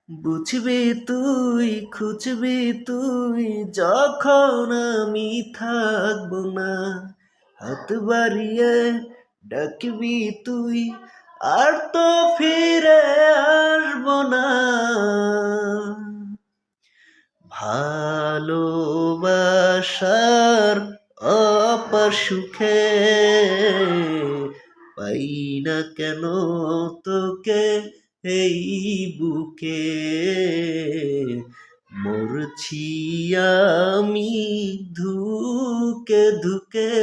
বুঝবি তুই, খুঁজবি তুই, যখন আমি থাকবো না। হাত বাড়িয়ে ডাকবি তুই, আর তো ফিরে আসবো না। ভালোবাসার অপার সুখে পাই না কেন তোকে এই বুকে। মরছি আমি ধুকে ধুকে,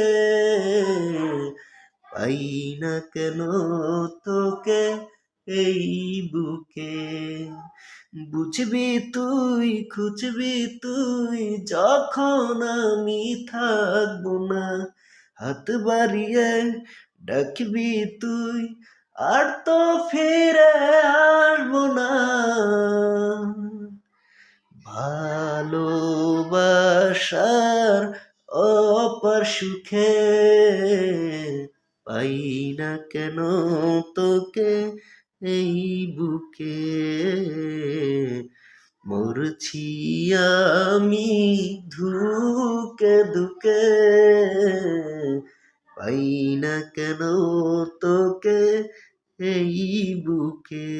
পাই না কেন তোকে এই বুকে। বুঝবি তুই, খুঁজবি তুই, যখন আমি থাকবো না। হাত বাড়িয়ে ডাকবি তুই, আর তো ফিরে আসবো না। ভালোবাসার অপার সুখে পাই না কেন তোকে এই বুকে। মরছি আমি ধুকে ধুকে, পাই না কেন তোকে এই বুকে।